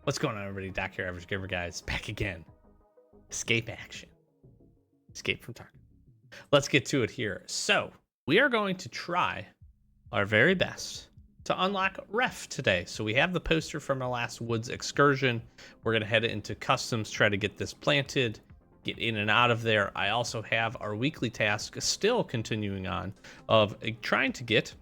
What's going on, everybody? Doc here, Average Gamer Guys, back again. Escape action. Escape from Tarkov. Let's get to it here. So, we are going to try our very best to unlock Ref today. So we have the poster from our last woods excursion. We're going to head into customs, try to get this planted, get in and out of there. I also have our weekly task still continuing on of trying to get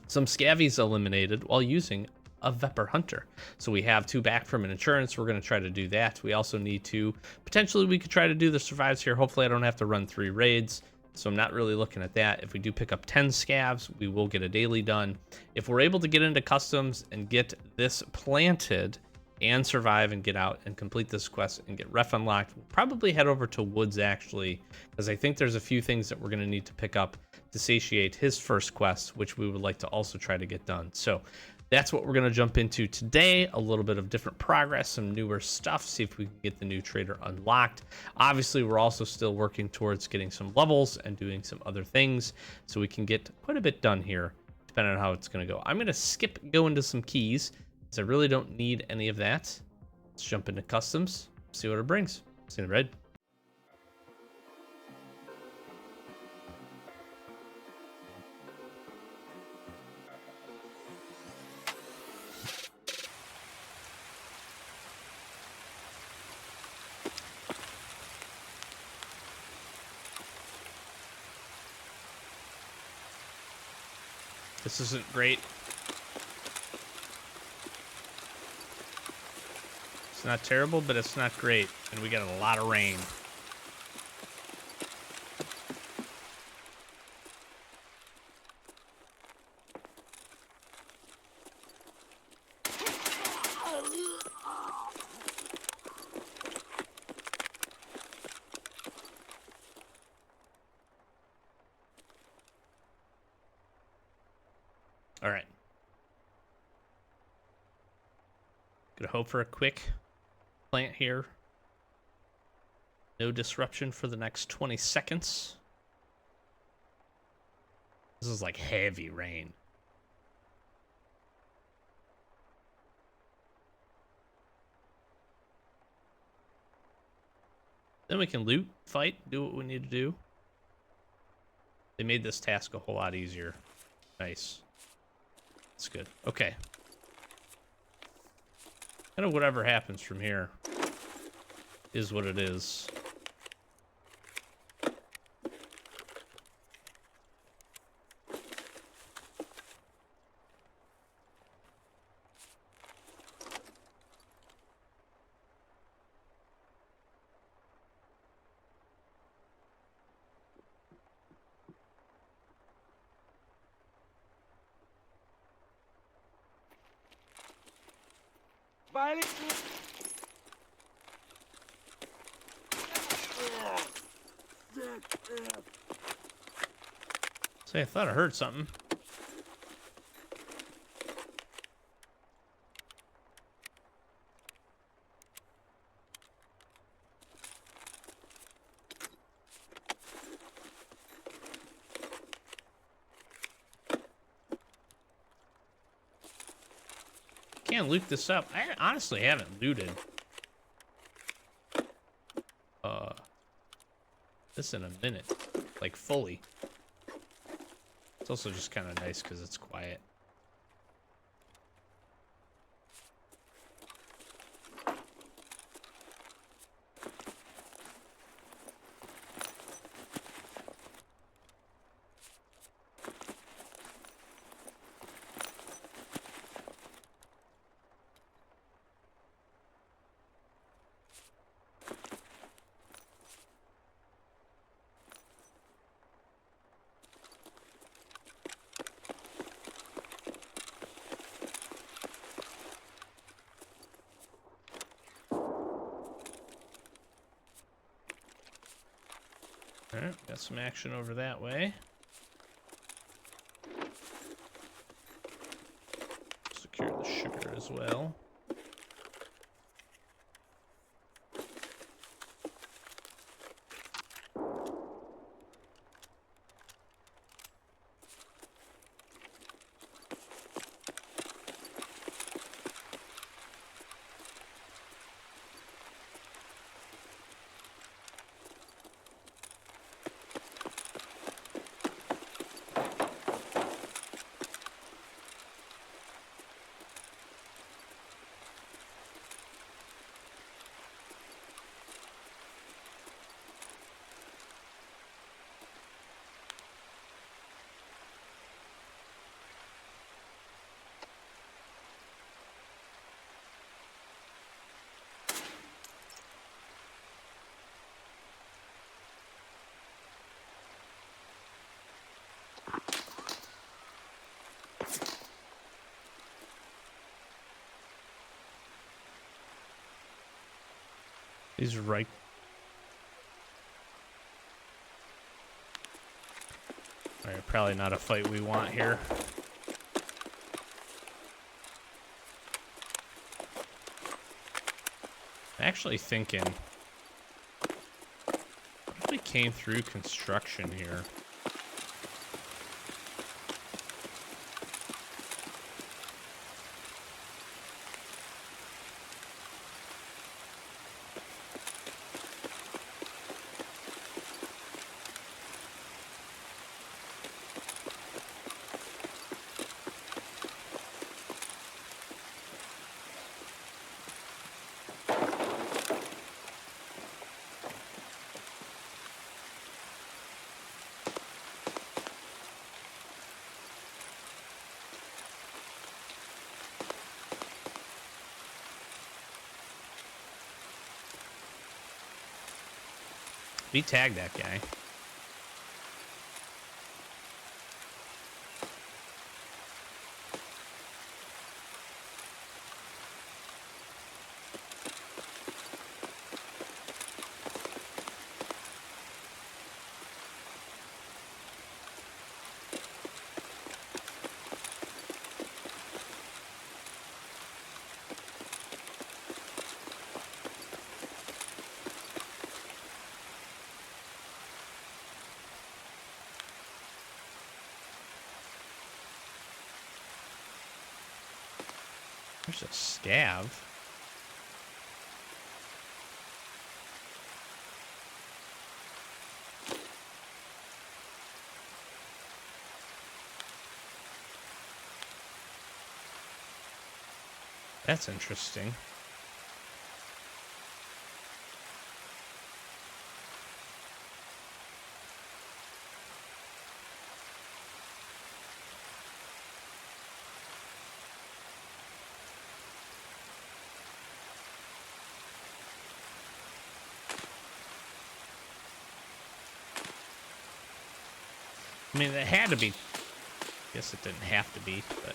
some scavies eliminated while using a VEPR hunter. So we have 2 back from an insurance. We're going to try to do that. We also need to potentially, we could try to do the survives here. Hopefully I don't have to run 3 raids. So I'm not really looking at that. If we do pick up 10 scavs, we will get a daily done. If we're able to get into customs and get this planted and survive and get out and complete this quest and get ref unlocked, we'll probably head over to woods actually, because I think there's a few things that we're going to need to pick up to satiate his first quest, which we would like to also try to get done. So that's what we're going to jump into today. A little bit of different progress, some newer stuff, see if we can get the new trader unlocked. Obviously, we're also still working towards getting some levels and doing some other things so we can get quite a bit done here, depending on how it's going to go. I'm going to skip going to some keys because I really don't need any of that. Let's jump into customs, see what it brings. See you in red. This isn't great. It's not terrible, but it's not great. And we got a lot of rain. All right. Gonna hope for a quick plant here. No disruption for the next 20 seconds. This is like heavy rain. Then we can loot, fight, do what we need to do. They made this task a whole lot easier. Nice. That's good. Okay. Kind of whatever happens from here is what it is. Say, I thought I heard something. Can't loot this up. I honestly haven't looted this in a minute, like fully. It's also just kind of nice because it's quiet. Alright, got some action over that way. Secure the sugar as well. He's right. All right, probably not a fight we want here. I'm actually thinking, what if we came through construction here? We tagged that guy. There's a scav. That's interesting. I mean, it had to be. I guess it didn't have to be, but.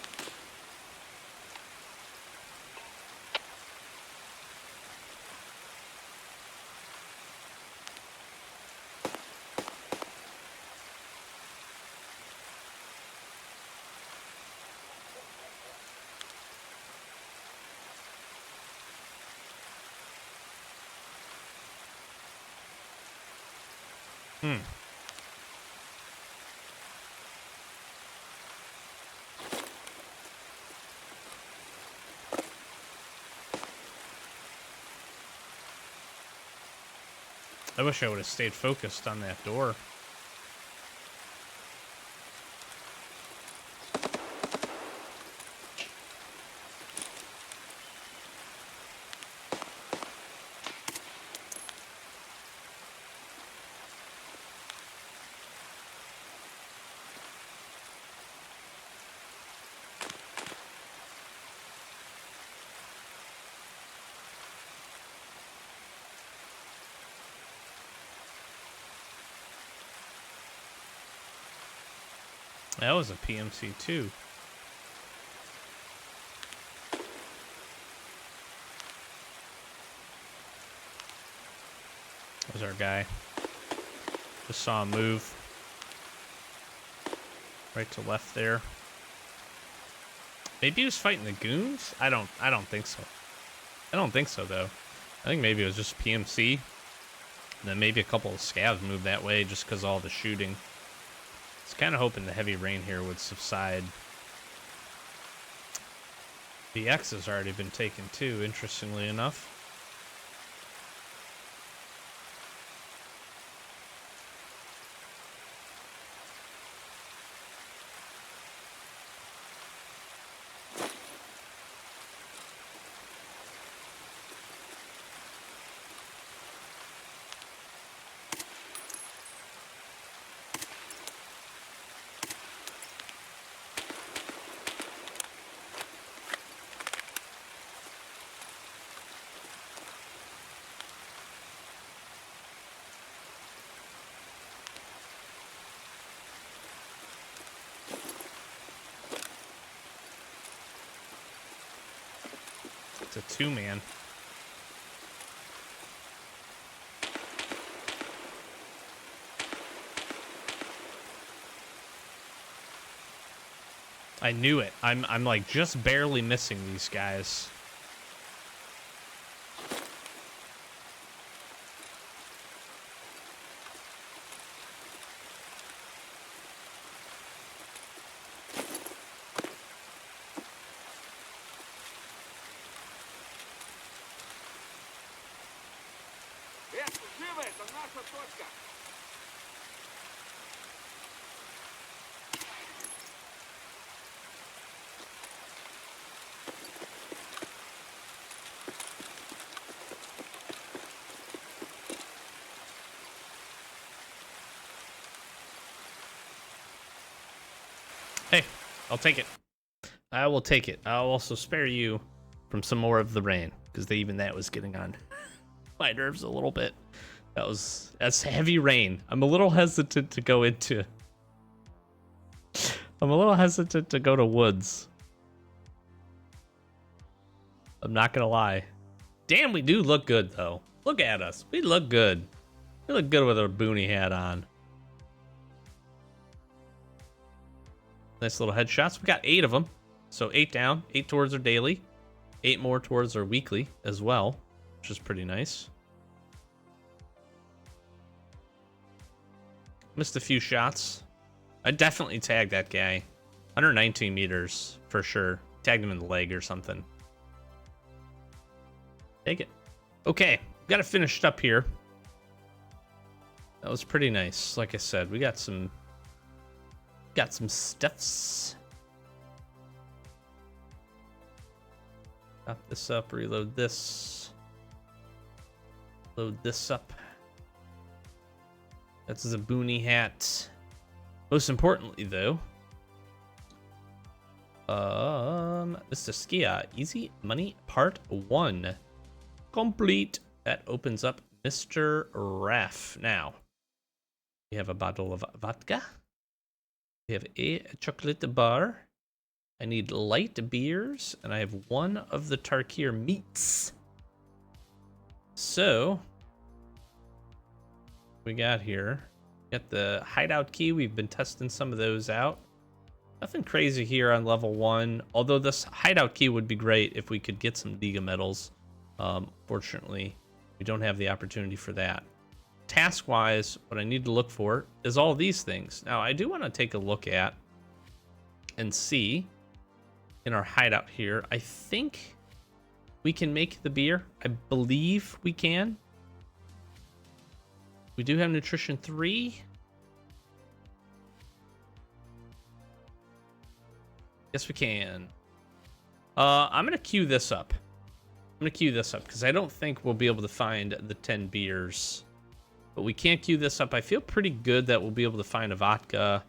Hmm. I wish I would have stayed focused on that door. That was a PMC too. That was our guy. Just saw him move. Right to left there. Maybe he was fighting the goons? I don't think so. I don't think so though. I think maybe it was just PMC. And then maybe a couple of scavs moved that way just because all the shooting. I was kind of hoping the heavy rain here would subside. The X has already been taken too, interestingly enough. It's a two-man. I knew it. I'm like just barely missing these guys. Hey, I'll take it. I will take it. I'll also spare you from some more of the rain, because even that was getting on my nerves a little bit. That's heavy rain. I'm a little hesitant to go into. I'm a little hesitant to go to woods. I'm not gonna lie. Damn, we do look good though. Look at us. We look good. We look good with our boonie hat on. Nice little headshots. We got 8 of them. So 8 down, 8 towards our daily, 8 more towards our weekly as well, which is pretty nice. Missed a few shots. I definitely tagged that guy. 119 meters for sure. Tagged him in the leg or something. Take it. Okay, got it finished up here. That was pretty nice. Like I said, we got some stuffs. Pop this up, reload this. Load this up. That's a boonie hat. Most importantly, though, Mr. Skia, Easy Money Part 1 complete. That opens up Mr. Raff. Now, we have a bottle of vodka. We have a chocolate bar. I need light beers, and I have 1 of the Tarkir meats. So, we got here. Got the hideout key. We've been testing some of those out. Nothing crazy here on level 1, although this hideout key would be great if we could get some Liga medals. Fortunately, we don't have the opportunity for that. Task-wise, what I need to look for is all these things. Now, I do want to take a look at and see in our hideout here. I think we can make the beer. I believe we can. We do have nutrition 3. Yes, we can. I'm going to queue this up. Because I don't think we'll be able to find the 10 beers. But we can't queue this up. I feel pretty good that we'll be able to find a vodka,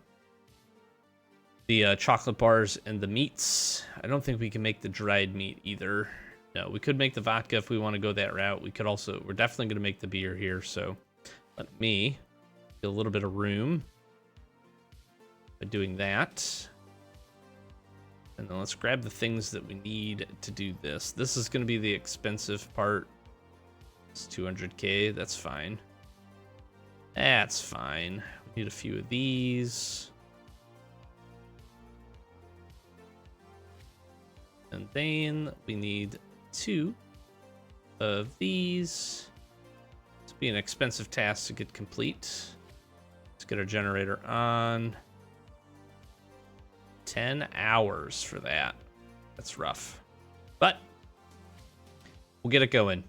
the chocolate bars, and the meats. I don't think we can make the dried meat either. No, we could make the vodka if we want to go that route. We're definitely going to make the beer here. So let me get a little bit of room by doing that. And then let's grab the things that we need to do this. This is going to be the expensive part. It's 200k. That's fine. That's fine. We need a few of these. And then we need 2 of these. It's be an expensive task to get complete. Let's get our generator on. 10 hours for that. That's rough. But we'll get it going.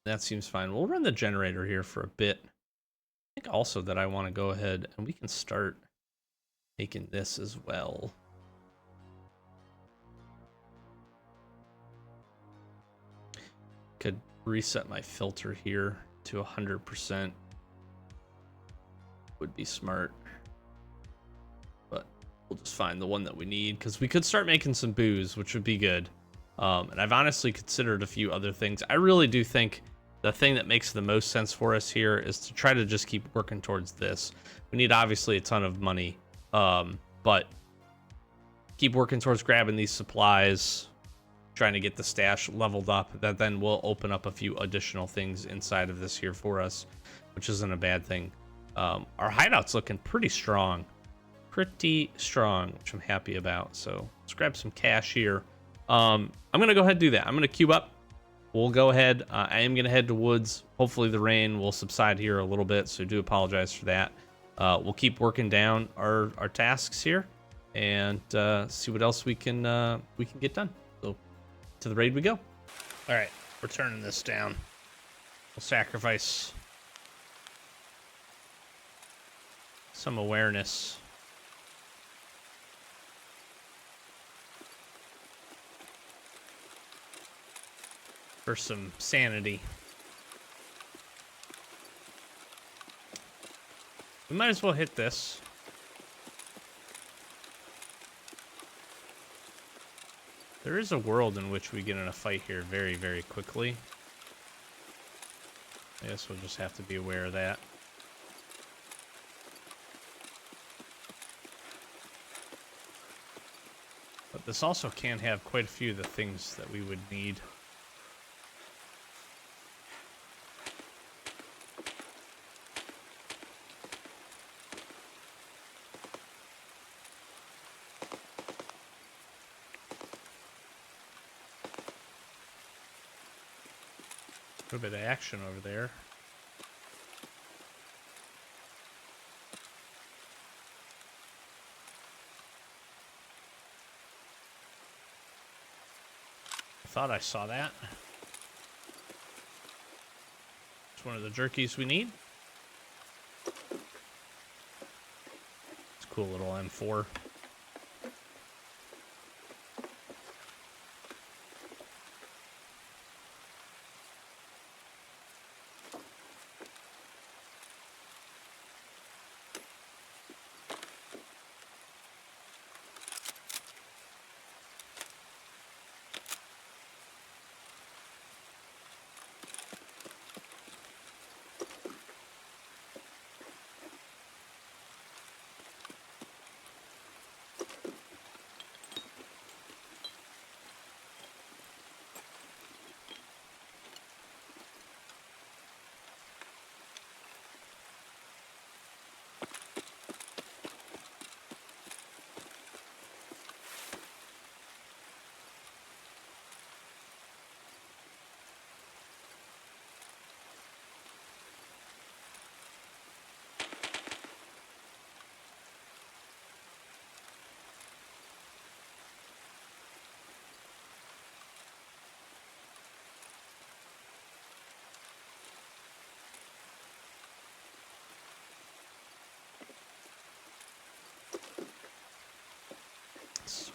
That seems fine. We'll run the generator here for a bit. I think also that I want to go ahead and we can start making this as well. Could reset my filter here to 100%. Would be smart. But we'll just find the one that we need, because we could start making some booze, which would be good. And I've honestly considered a few other things. I really do think the thing that makes the most sense for us here is to try to just keep working towards this. We need obviously a ton of money, but keep working towards grabbing these supplies, trying to get the stash leveled up. That then will open up a few additional things inside of this here for us, which isn't a bad thing. Our hideout's looking pretty strong. pretty strong, which I'm happy about. So let's grab some cash here. I'm going to go ahead and do that. I'm going to queue up. We'll go ahead. I am going to head to woods. Hopefully the rain will subside here a little bit, so do apologize for that. We'll keep working down our tasks here and see what else we can get done. So to the raid we go. All right, we're turning this down. We'll sacrifice some awareness. For some sanity. We might as well hit this. There is a world in which we get in a fight here very, very quickly. I guess we'll just have to be aware of that. But this also can have quite a few of the things that we would need. A little bit of action over there. I thought I saw that. It's one of the jerkies we need. It's a cool little M4.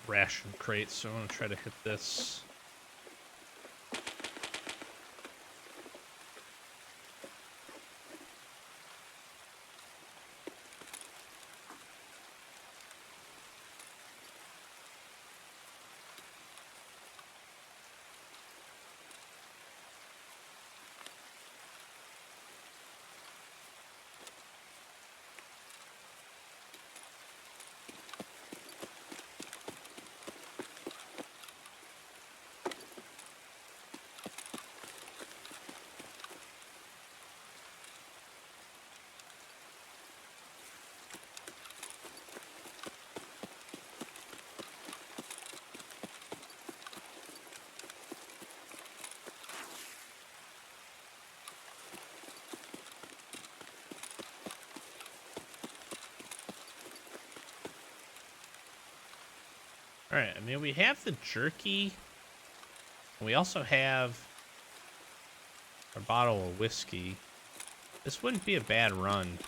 Ration crate, so I'm gonna try to hit this. Alright, I mean, we have the jerky. We also have our bottle of whiskey. This wouldn't be a bad run.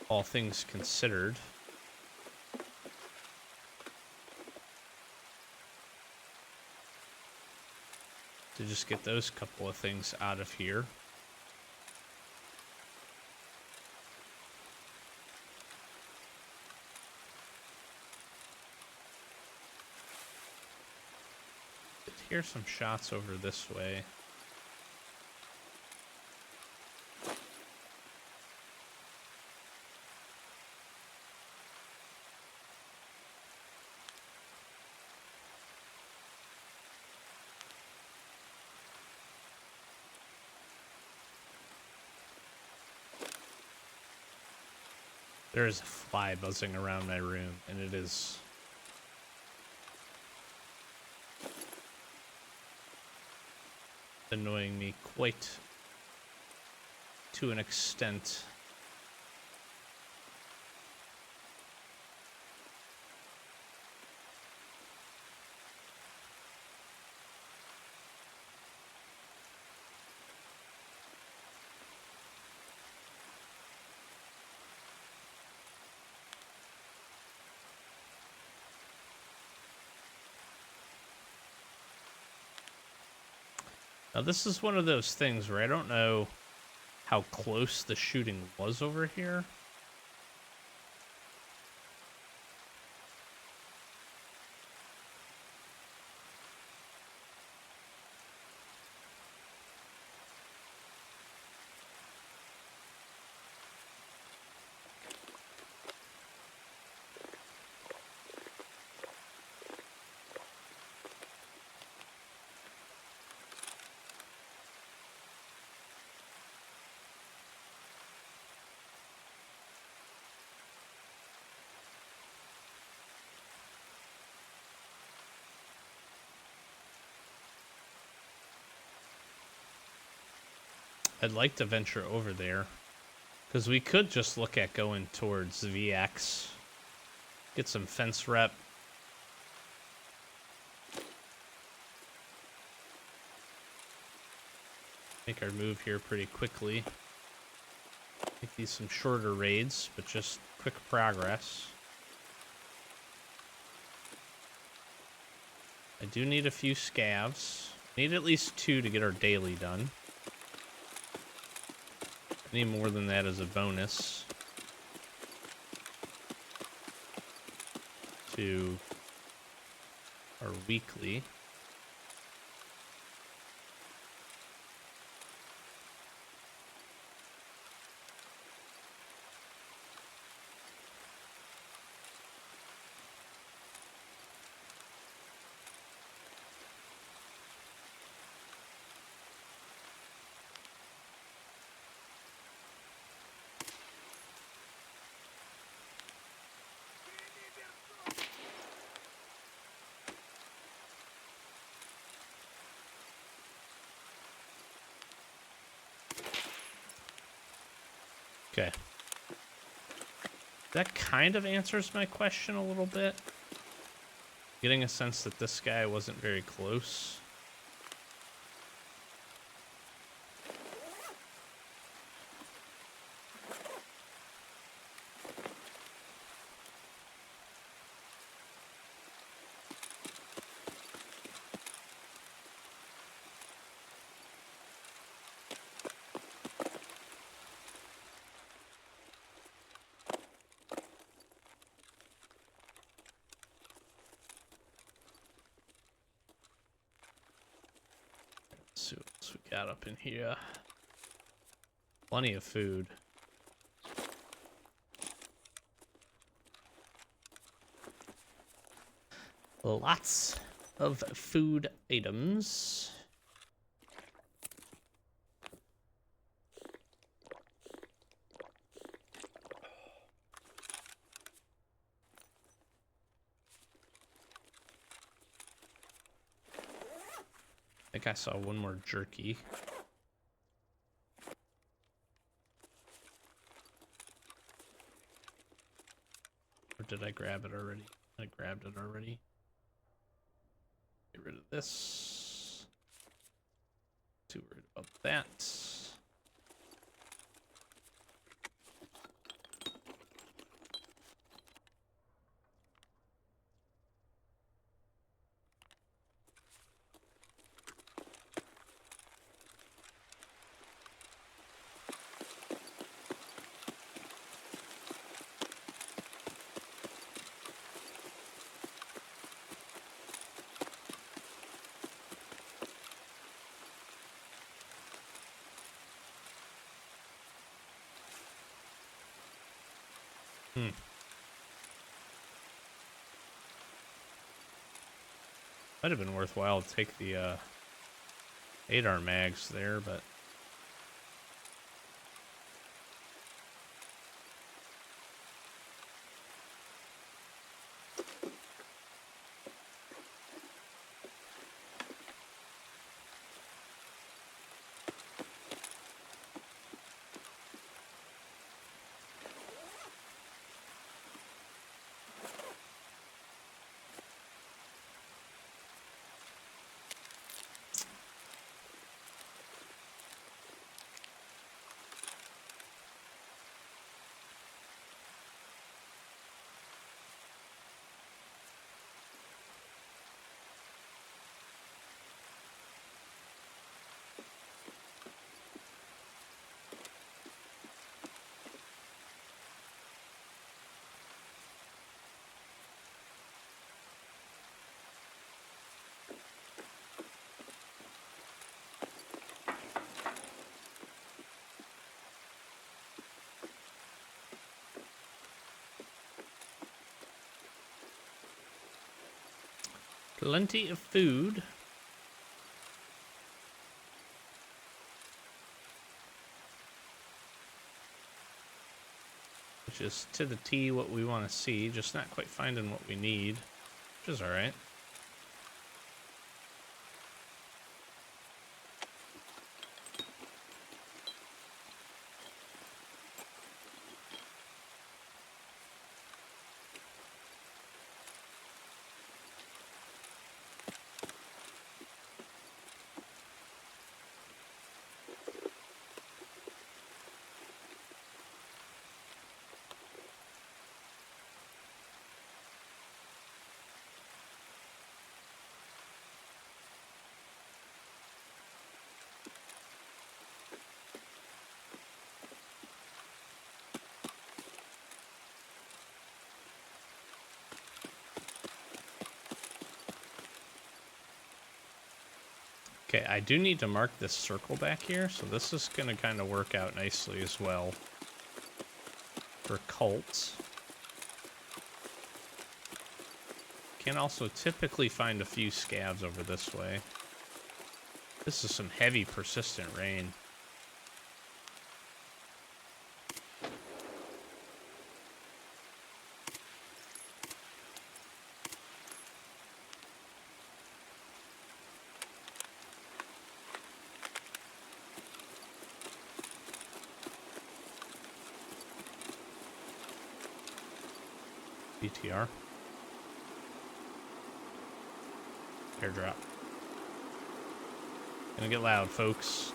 All things considered. To just get those couple of things out of here. Here's some shots over this way. There is a fly buzzing around my room, and it is annoying me quite to an extent. Now, this is one of those things where I don't know how close the shooting was over here. I'd like to venture over there, because we could just look at going towards VX, get some fence rep. Make our move here pretty quickly. Make these some shorter raids, but just quick progress. I do need a few scavs. Need at least 2 to get our daily done. Any more than that is a bonus to our weekly. Okay. That kind of answers my question a little bit. Getting a sense that this guy wasn't very close. Let's see what else we got up in here. Plenty of food. Lots of food items. I think I saw one more jerky. Or did I grab it already? I grabbed it already. Get rid of this. Too worried about that. Might have been worthwhile to take the 8R mags there, but Plenty of food. Which is to the T what we want to see, just not quite finding what we need, which is alright. Okay, I do need to mark this circle back here, so this is going to kind of work out nicely as well for cults. Can also typically find a few scavs over this way. This is some heavy, persistent rain. BTR. Airdrop. Gonna get loud, folks.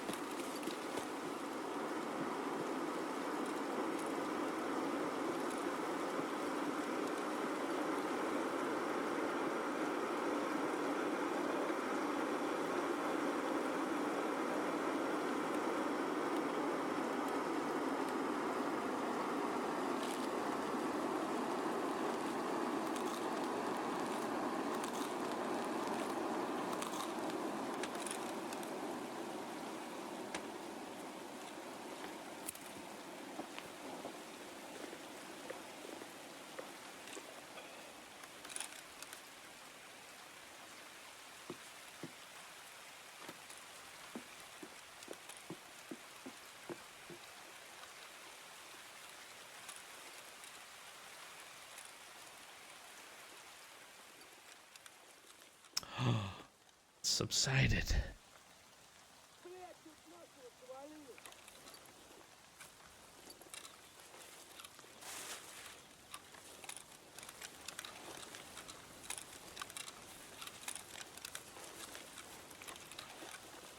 Subsided.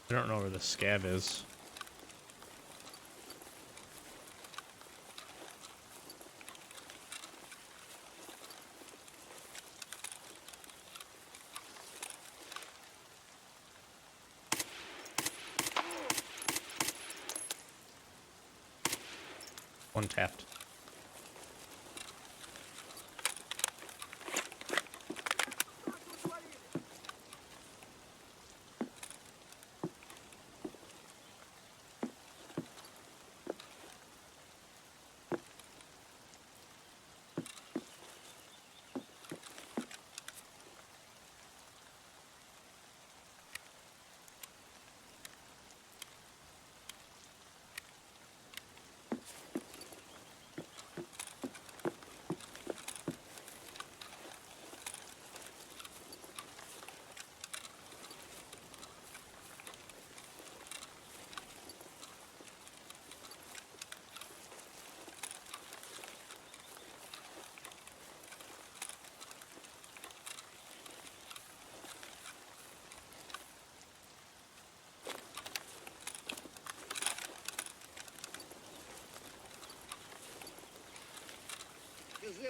I don't know where the scav is. One tapped.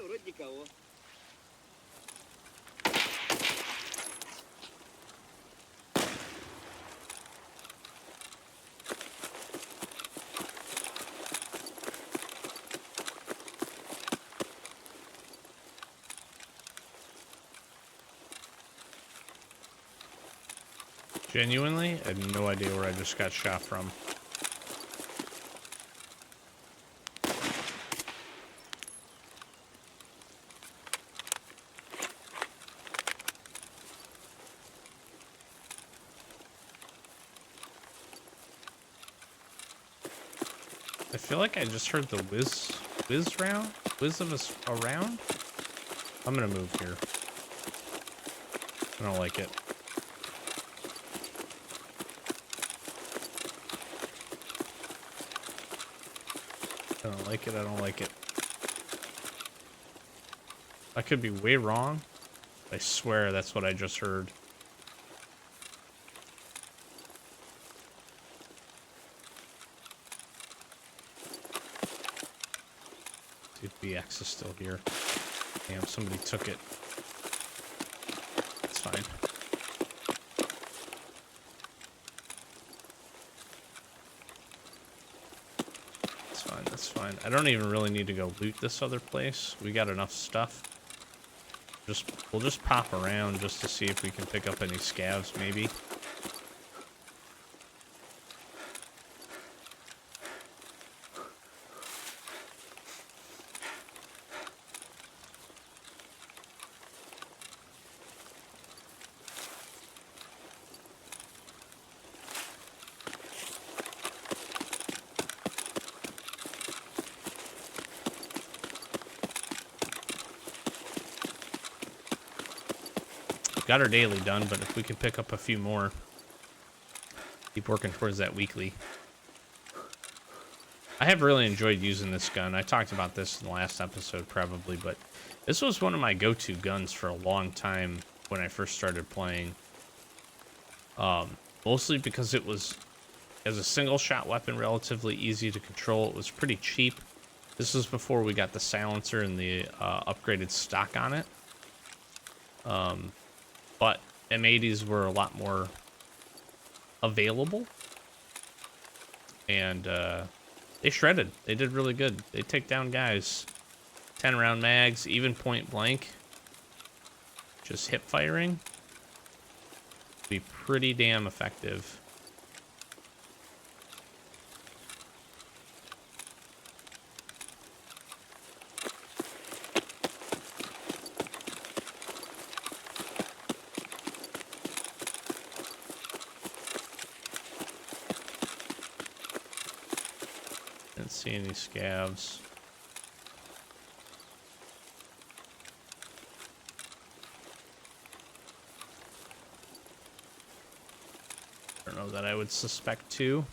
Вроде никого. Genuinely, I have no idea where I just got shot from. I feel like I just heard the whiz of us around. I'm gonna move here. I don't like it. I don't like it. I don't like it. I could be way wrong. I swear that's what I just heard. Dude, BX is still here. Damn, somebody took it. It's fine. It's fine, that's fine. I don't even really need to go loot this other place. We got enough stuff. We'll just pop around just to see if we can pick up any scavs, maybe. Got our daily done, but if we can pick up a few more, keep working towards that weekly. I have really enjoyed using this gun. I talked about this in the last episode probably, but this was one of my go-to guns for a long time when I first started playing. Mostly because it was, as a single shot weapon, relatively easy to control. It was pretty cheap. This was before we got the silencer and the upgraded stock on it. But M80s were a lot more available. And they shredded. They did really good. They take down guys. 10-round mags, even point blank. Just hip firing. Be pretty damn effective. Didn't see any scavs. I don't know that I would suspect too.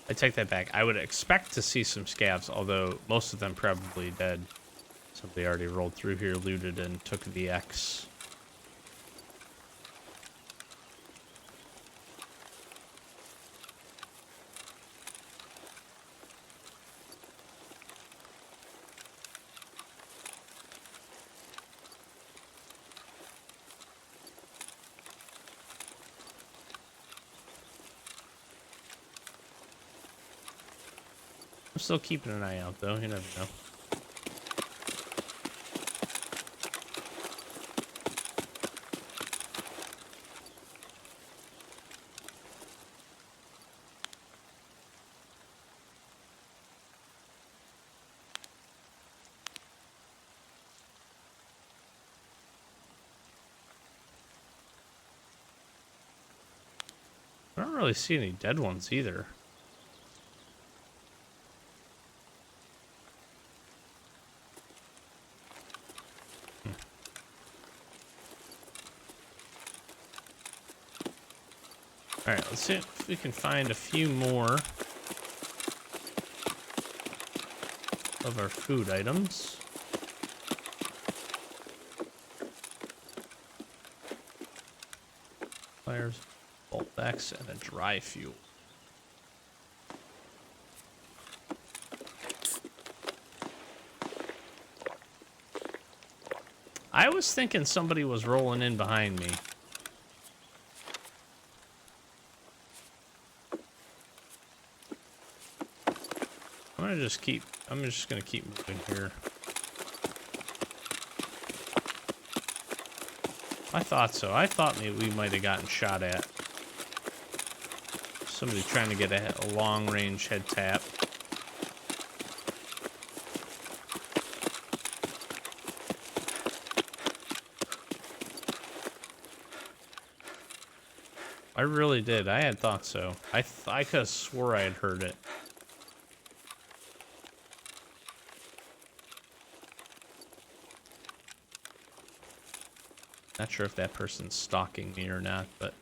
I take that back. I would expect to see some scavs, although most of them probably dead. Somebody already rolled through here, looted, and took the X. I'm still keeping an eye out, though. You never know. I don't really see any dead ones either. Alright, let's see if we can find a few more of our food items. Fires, bolt backs, and a dry fuel. I was thinking somebody was rolling in behind me. I'm just gonna keep moving here. I thought so. I thought maybe we might have gotten shot at. Somebody trying to get a long-range head tap. I really did. I had thought so. I could have swore I had heard it. Not sure if that person's stalking me or not, but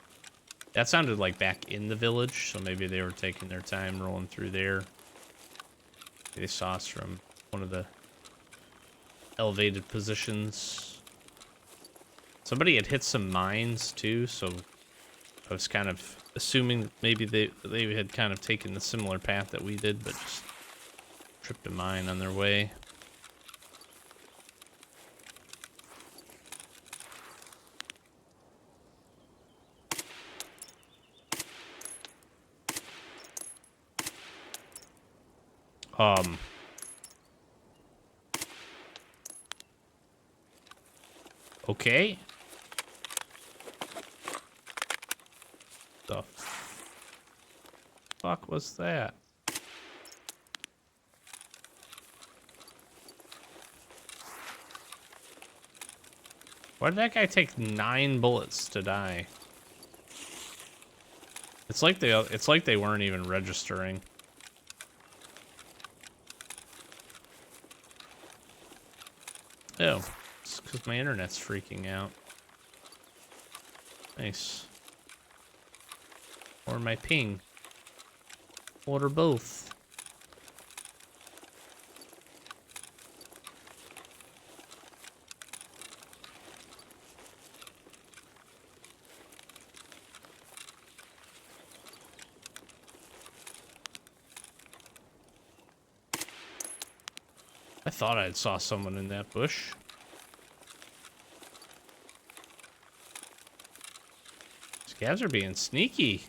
that sounded like back in the village, so maybe they were taking their time rolling through there. They saw us from one of the elevated positions. Somebody had hit some mines too, so I was kind of assuming that maybe they had kind of taken the similar path that we did, but just tripped a mine on their way. Okay. The fuck was that? Why did that guy take 9 bullets to die? It's like they weren't even registering. Oh, it's because my internet's freaking out. Nice. Or my ping. Or both. I thought I saw someone in that bush. Scavs are being sneaky.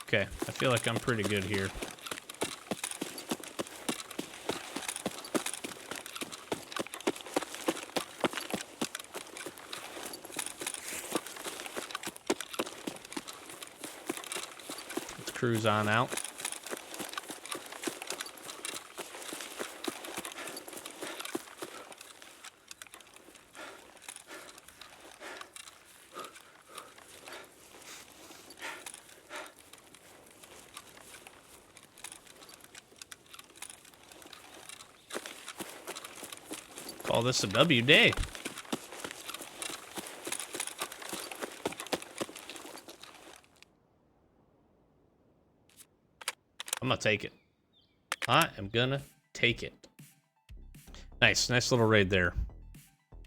Okay, I feel like I'm pretty good here. Let's cruise on out. Call this a W day. I'm gonna take it. I am gonna take it. Nice little raid there.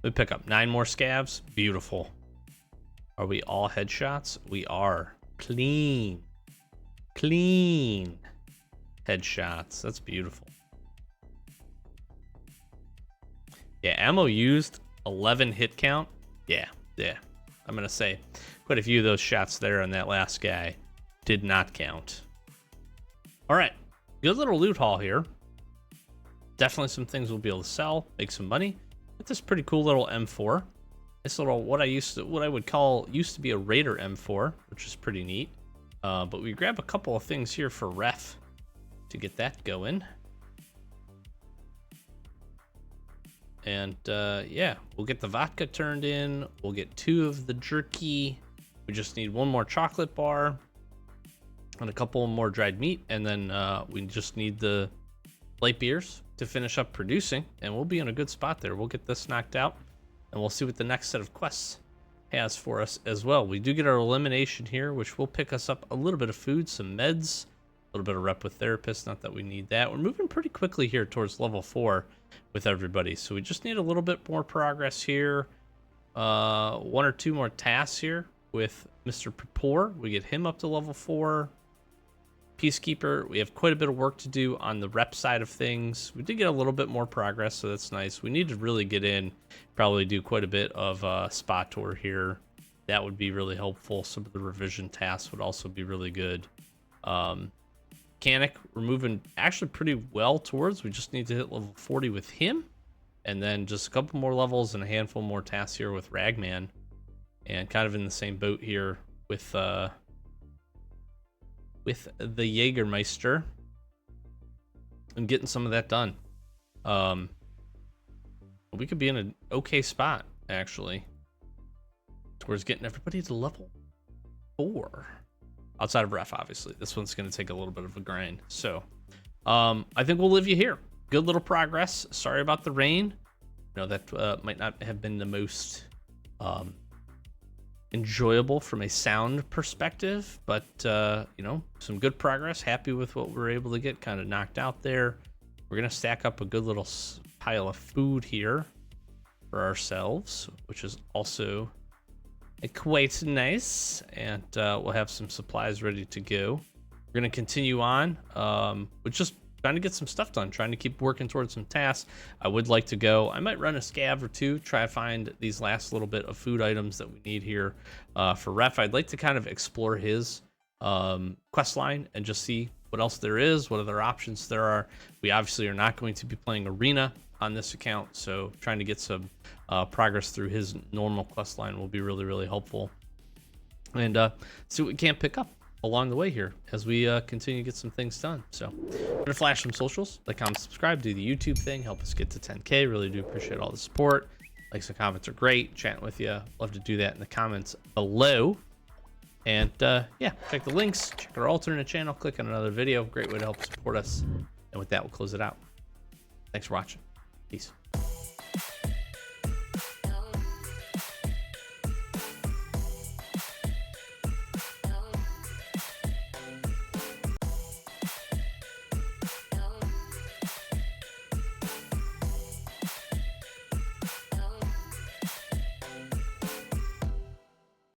We pick up 9 more scavs. Beautiful. Are we all headshots? We are. Clean headshots. That's beautiful. Yeah, ammo used, 11 hit count. Yeah. I'm gonna say quite a few of those shots there on that last guy did not count. All right, good little loot haul here. Definitely some things we'll be able to sell, make some money. Get this pretty cool little M4. This little what I would call used to be a Raider M4, which is pretty neat. But we grab a couple of things here for ref to get that going. And yeah, we'll get the vodka turned in. We'll get 2 of the jerky. We just need 1 more chocolate bar and a couple more dried meat. And then we just need the light beers to finish up producing. And we'll be in a good spot there. We'll get this knocked out. And we'll see what the next set of quests has for us as well. We do get our elimination here, which will pick us up a little bit of food, some meds, a little bit of rep with therapists. Not that we need that. We're moving pretty quickly here towards level 4 with everybody, so we just need a little bit more progress here. 1 or 2 more tasks here with Mr. Papor. We get him up to level 4. Peacekeeper, we have quite a bit of work to do on the rep side of things. We did get a little bit more progress, so that's nice. We need to really get in, probably do quite a bit of spa tour here. That would be really helpful. Some of the revision tasks would also be really good. Mechanic, we're moving actually pretty well towards. We just need to hit level 40 with him. and then just a couple more levels and a handful more tasks here with Ragman, and kind of in the same boat here with the Jägermeister, and getting some of that done. We could be in an okay spot actually towards getting everybody to level 4 outside of ref. Obviously this one's going to take a little bit of a grind, so I think we'll leave you here. Good little progress. Sorry about the rain. I know that might not have been the most enjoyable from a sound perspective, but you know, some good progress. Happy with what we're able to get kind of knocked out there. We're gonna stack up a good little pile of food here for ourselves, which is also quite nice, and we'll have some supplies ready to go. We're gonna continue on with just trying to get some stuff done, trying to keep working towards some tasks. I would like to go, I might run a scav or two, try to find these last little bit of food items that we need here for ref. I'd like to kind of explore his quest line and just see what else there is, what other options there are. We obviously are not going to be playing arena on this account, so trying to get some progress through his normal quest line will be really, really helpful, and see what we can pick up along the way here as we continue to get some things done. So I'm gonna flash some socials, like, comment, subscribe, do the YouTube thing, help us get to 10K. Really do appreciate all the support. Likes and comments are great. Chatting with you, love to do that in the comments below. And yeah, check the links, check our alternate channel, click on another video. Great way to help support us. And with that, we'll close it out. Thanks for watching. Peace.